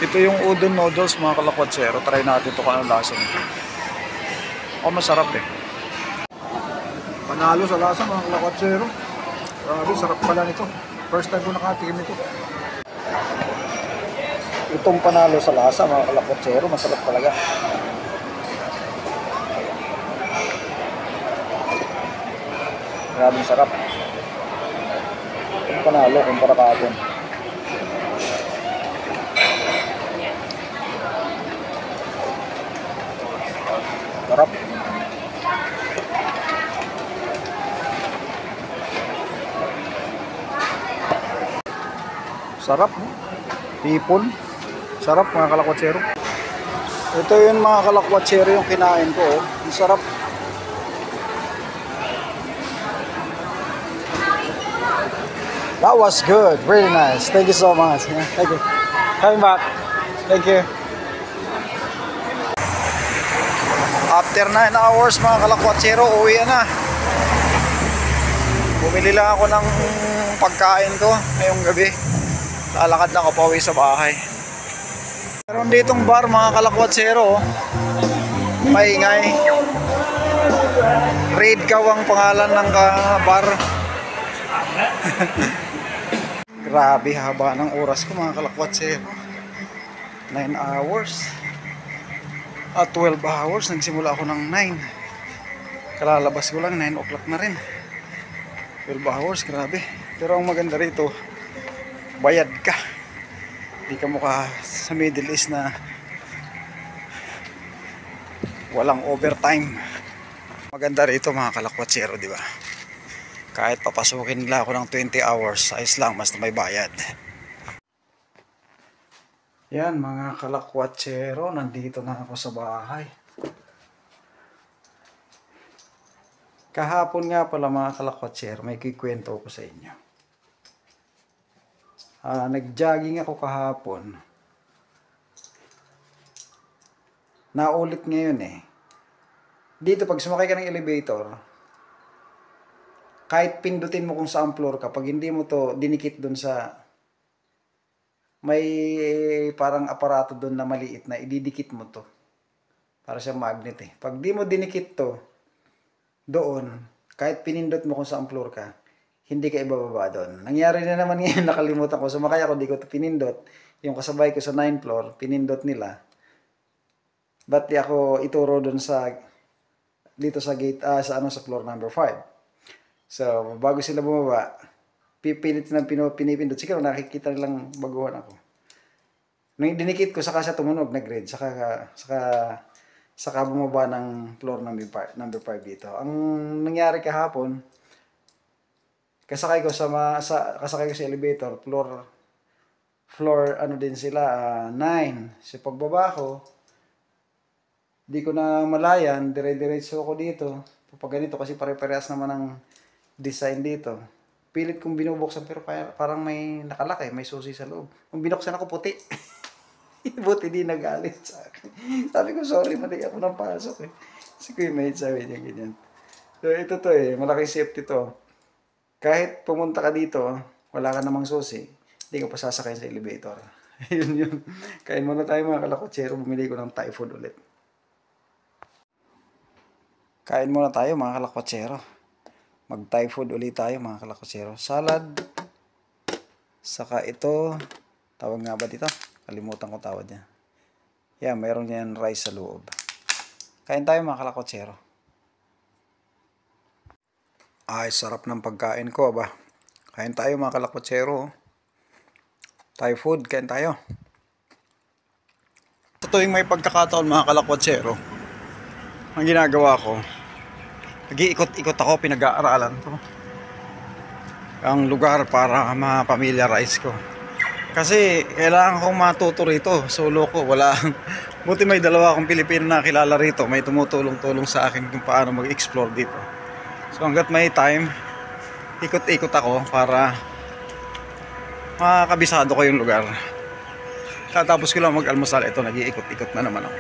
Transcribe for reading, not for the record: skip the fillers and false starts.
Ito yung udon noodles mga kalakwatsero. Try natin ito kung ano lasa nito. Masarap eh. Panalo sa lasa mga kalakwatsero. Grabe, sarap pala nito. First time ko nakatikim nito. Itong panalo sa lasa mga kalakwatsero. Masarap talaga. Grabe sarap. Itong panalo kumpara kahapon. Sarap. Sarap. Hipon. Sarap mga kalakwatsero. Ito yung mga kalakwatsero yung kinain ko. Ang sarap. That was good. Really nice. Thank you so much. Thank you. Coming back. Thank you. After 9 hours mga kalakwatsero, uwi na. Bumili lang ako ng pagkain ko ngayong gabi. Lalakad lang ako pauwi sa bahay. Meron ditong bar mga kalakwatsero. Maingay. Raid Kaw ang pangalan ng bar. Grabe haba ng oras ko mga kalakwatsero. 9 hours. At 12 hours. Nagsimula ako ng 9. Kalalabas ko lang 9 o'clock na rin. 12 hours, grabe. Pero ang maganda rito, bayad ka. Hindi ka mukha sa Middle East na walang overtime. Maganda rito mga kalakwatsero, di ba? Kahit papasukin nila ako ng 20 hours, ayos lang, basta may bayad. Yan mga kalakwatsero, nandito na ako sa bahay. Kahapon nga pala mga kalakwatsero, may kikwento ko sa inyo. Nag-jogging ako kahapon. Naulit ngayon eh. Dito pag sumakay ka ng elevator, kahit pindutin mo kung saan floor ka, pag hindi mo to dinikit dun sa may parang aparato dun na maliit na ididikit mo to. Para siyang magnet eh. Pag di mo dinikit to doon, kahit pinindot mo kung saan floor ka, hindi ka ibababa doon. Nangyari na naman ngayon, nakalimutan ko. Sumakay ako, di ko ito pinindot. Yung kasabay ko sa 9th floor, pinindot nila. Ba't di ako ituro doon sa dito sa gate, sa floor number 5. So, bago sila bumaba, pipilit na pinipindot. Siguro nakikita nilang baguhan ako. Nung dinikit ko, saka siya tumunog, nag-red. Saka bumaba ng floor number 5 dito. Ang nangyari kahapon, kasakay ko sa elevator, floor ano din sila, 9. So, pagbaba ko, di ko na malayan, dire-diretso ako dito. Pag ganito, kasi pare-parehas naman ang design dito. Pilit kong binubuksan pero parang may nakalaki, may susi sa loob. Kung binuksan ako, puti. Buti di nagalit sa akin. Sabi ko, sorry, mali ako nang pasok eh. Si Kuya Mate sabi niya ganyan. So ito to eh, malaking safety to. Kahit pumunta ka dito, wala ka namang susi, hindi ka pa sasakay sa elevator. Yun. Kain muna tayo mga kalakwatsero, bumili ko ng Thai food ulit. Kain muna tayo mga kalakwatsero. Mag-Thai food ulit tayo mga kalakwatsero. Salad. Saka ito, tawag nga ba dito? Kalimutan ko tawag niya. Yeah, mayroon yan rice sa loob. Kain tayo mga kalakwatsero. Ay, sarap ng pagkain ko ba. Kain tayo mga kalakwatsero. Thai food, kain tayo. Sa tuwing may pagkakataon mga kalakwatsero, ang ginagawa ko, nag-iikot-ikot ako, pinag-aaralan ko ang lugar para ma-familiarize ko. Kasi kailangan kong matuto rito. Solo ko, buti may dalawa akong Pilipino na kilala rito. May tumutulong-tulong sa akin kung paano mag-explore dito. So hanggat may time, ikot-ikot ako para makakabisado ko yung lugar. Katapos ko lang mag-almusal, ito nag-iikot-ikot na naman ako.